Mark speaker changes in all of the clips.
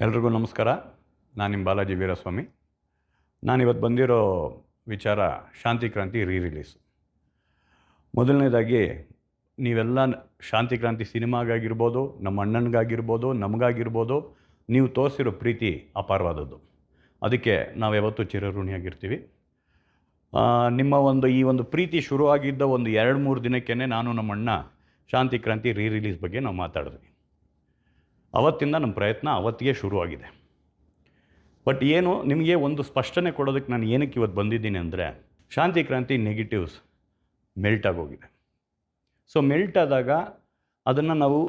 Speaker 1: ಎಲ್ರಿಗೂ ನಮಸ್ಕಾರ. ನಾನು ನಿಮ್ಮ ಬಾಲಾಜಿ ವೀರಸ್ವಾಮಿ. ನಾನಿವತ್ತು ಬಂದಿರೋ ವಿಚಾರ ಶಾಂತಿ ಕ್ರಾಂತಿ ರಿಲೀಸ್. ಮೊದಲನೇದಾಗಿ ನೀವೆಲ್ಲ ಶಾಂತಿ ಕ್ರಾಂತಿ ಸಿನಿಮಾಗಾಗಿರ್ಬೋದು, ನಮ್ಮ ಅಣ್ಣನಿಗಾಗಿರ್ಬೋದು, ನಮಗಾಗಿರ್ಬೋದು, ನೀವು ತೋರಿಸಿರೋ ಪ್ರೀತಿ ಅಪಾರವಾದದ್ದು. ಅದಕ್ಕೆ ನಾವು ಯಾವತ್ತೂ ಚಿರಋಣಿಯಾಗಿರ್ತೀವಿ. ನಿಮ್ಮ ಈ ಒಂದು ಪ್ರೀತಿ ಶುರುವಾಗಿದ್ದ ಒಂದು 2-3 ದಿನಕ್ಕೇ ನಾನು ನಮ್ಮ ಅಣ್ಣ ಶಾಂತಿ ಕ್ರಾಂತಿ ರಿಲೀಸ್ ಬಗ್ಗೆ ನಾವು ಮಾತಾಡಿದ್ವಿ. ಅವತ್ತಿಂದ ನಮ್ಮ ಪ್ರಯತ್ನ ಅವತ್ತಿಗೆ ಶುರುವಾಗಿದೆ. ಬಟ್ ಏನು ನಿಮಗೆ ಒಂದು ಸ್ಪಷ್ಟನೆ ಕೊಡೋದಕ್ಕೆ ನಾನು ಏನಕ್ಕೆ ಇವತ್ತು ಬಂದಿದ್ದೀನಿ ಅಂದರೆ, ಶಾಂತಿ ಕ್ರಾಂತಿ ನೆಗೆಟಿವ್ಸ್ ಮೆಲ್ಟ್ ಆಗೋಗಿದೆ. ಸೊ ಮೆಲ್ಟ್ ಆದಾಗ ಅದನ್ನು ನಾವು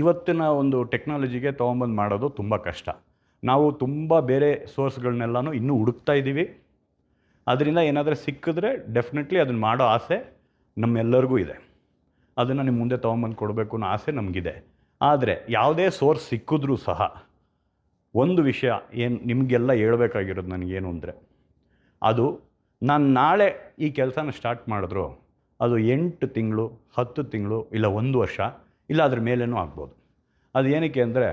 Speaker 1: ಇವತ್ತಿನ ಒಂದು ಟೆಕ್ನಾಲಜಿಗೆ ತೊಗೊಂಬಂದು ಮಾಡೋದು ತುಂಬ ಕಷ್ಟ. ನಾವು ತುಂಬ ಬೇರೆ ಸೋರ್ಸ್ಗಳನ್ನೆಲ್ಲನೂ ಇನ್ನೂ ಹುಡುಕ್ತಾ ಇದ್ದೀವಿ. ಅದರಿಂದ ಏನಾದರೂ ಸಿಕ್ಕಿದ್ರೆ ಡೆಫಿನೆಟ್ಲಿ ಅದನ್ನು ಮಾಡೋ ಆಸೆ ನಮ್ಮೆಲ್ಲರಿಗೂ ಇದೆ. ಅದನ್ನು ನಿಮ್ಮ ಮುಂದೆ ತೊಗೊಂಬಂದು ಕೊಡಬೇಕು ಅನ್ನೋ ಆಸೆ ನಮಗಿದೆ. ಆದರೆ ಯಾವುದೇ ಸೋರ್ಸ್ ಸಿಕ್ಕಿದ್ರೂ ಸಹ ಒಂದು ವಿಷಯ ಏನು ನಿಮಗೆಲ್ಲ ಹೇಳ್ಬೇಕಾಗಿರೋದು ನನಗೇನು ಅಂದರೆ, ಅದು ನಾನು ನಾಳೆ ಈ ಕೆಲಸನ ಸ್ಟಾರ್ಟ್ ಮಾಡಿದ್ರು ಅದು 8 ತಿಂಗಳು, 10 ತಿಂಗಳು, ಇಲ್ಲ 1 ವರ್ಷ, ಇಲ್ಲ ಅದ್ರ ಮೇಲೇನೂ ಆಗ್ಬೋದು. ಅದು ಏನಕ್ಕೆ ಅಂದರೆ,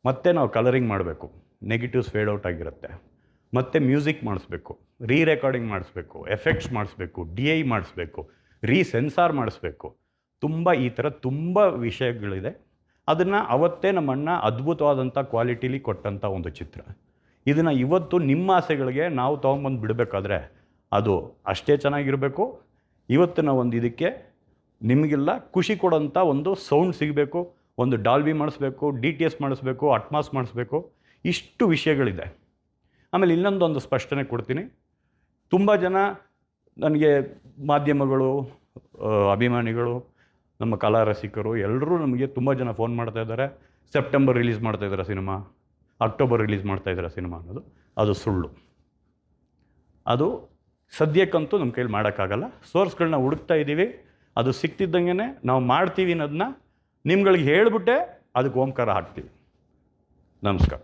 Speaker 1: ಮತ್ತೆ ನಾವು ಕಲರಿಂಗ್ ಮಾಡಬೇಕು, ನೆಗೆಟಿವ್ಸ್ ಫೇಡ್ ಔಟ್ ಆಗಿರುತ್ತೆ, ಮತ್ತು ಮ್ಯೂಸಿಕ್ ಮಾಡಿಸ್ಬೇಕು, ರೆಕಾರ್ಡಿಂಗ್ ಮಾಡಿಸ್ಬೇಕು, ಎಫೆಕ್ಟ್ಸ್ ಮಾಡಿಸ್ಬೇಕು, DI ಮಾಡಿಸ್ಬೇಕು, ಸೆನ್ಸಾರ್ ಮಾಡಿಸ್ಬೇಕು, ಈ ಥರ ತುಂಬ ವಿಷಯಗಳಿದೆ. ಅದನ್ನು ಅವತ್ತೇ ನಮ್ಮ ಅಣ್ಣ ಅದ್ಭುತವಾದಂಥ ಕ್ವಾಲಿಟಿಲಿ ಕೊಟ್ಟಂಥ ಒಂದು ಚಿತ್ರ. ಇದನ್ನು ಇವತ್ತು ನಿಮ್ಮ ಆಸೆಗಳಿಗೆ ನಾವು ತೊಗೊಂಬಂದು ಬಿಡಬೇಕಾದ್ರೆ ಅದು ಅಷ್ಟೇ ಚೆನ್ನಾಗಿರಬೇಕು. ಇವತ್ತಿನ ಇದಕ್ಕೆ ನಿಮಗೆಲ್ಲ ಖುಷಿ ಕೊಡೋಂಥ ಒಂದು ಸೌಂಡ್ ಸಿಗಬೇಕು, ಒಂದು ಡಾಲ್ಬಿ ಮಾಡಿಸ್ಬೇಕು, DTS ಮಾಡಿಸ್ಬೇಕು, ಅಟ್ಮಾಸ್ ಮಾಡಿಸ್ಬೇಕು, ಇಷ್ಟು ವಿಷಯಗಳಿದೆ. ಆಮೇಲೆ ಇನ್ನೊಂದೊಂದು ಸ್ಪಷ್ಟನೆ ಕೊಡ್ತೀನಿ. ತುಂಬ ಜನ ನನಗೆ ಮಾಧ್ಯಮಗಳು, ಅಭಿಮಾನಿಗಳು, ನಮ್ಮ ಕಲಾ ರಸಿಕರು ಎಲ್ಲರೂ ನಮಗೆ ತುಂಬ ಜನ ಫೋನ್ ಮಾಡ್ತಾಯಿದ್ದಾರೆ. ಸೆಪ್ಟೆಂಬರ್ ರಿಲೀಸ್ ಮಾಡ್ತಾಯಿದ್ದಾರೆ ಸಿನಿಮಾ, ಅಕ್ಟೋಬರ್ ರಿಲೀಸ್ ಮಾಡ್ತಾಯಿದ್ದಾರೆ ಸಿನಿಮಾ ಅನ್ನೋದು ಅದು ಸುಳ್ಳು. ಅದು ಸದ್ಯಕ್ಕಂತೂ ನಮ್ಮ ಕೈಲಿ ಮಾಡೋಕ್ಕಾಗಲ್ಲ. ಸೋರ್ಸ್ಗಳನ್ನ ಹುಡುಕ್ತಾ ಇದ್ದೀವಿ. ಅದು ಸಿಕ್ತಿದ್ದಂಗೆ ನಾವು ಮಾಡ್ತೀವಿ ಅನ್ನೋದನ್ನ ನಿಮ್ಗಳಿಗೆ ಹೇಳಿಬಿಟ್ಟೆ ಅದಕ್ಕೆ ಓಂಕಾರ ಹಾಕ್ತೀವಿ. ನಮಸ್ಕಾರ.